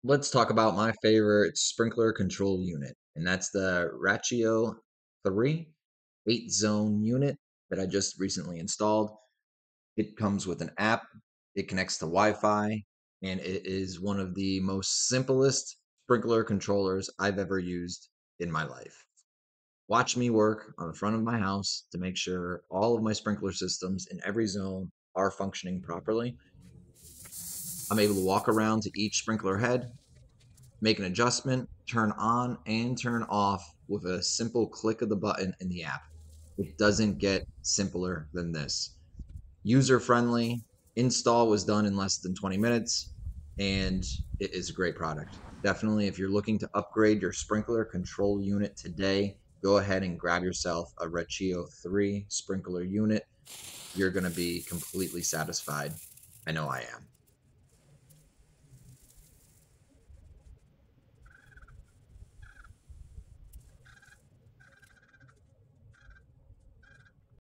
Let's talk about my favorite sprinkler control unit, and that's the Rachio 3 8 zone unit that I just recently installed. It comes with an app, it connects to Wi Fi, and it is one of the most simplest sprinkler controllers I've ever used in my life. Watch me work on the front of my house to make sure all of my sprinkler systems in every zone are functioning properly. I'm able to walk around to each sprinkler head, make an adjustment, turn on and turn off with a simple click of the button in the app. It doesn't get simpler than this. User friendly, install was done in less than 20 minutes, and it is a great product. Definitely, if you're looking to upgrade your sprinkler control unit today, go ahead and grab yourself a Rachio 3 sprinkler unit. You're going to be completely satisfied. I know I am.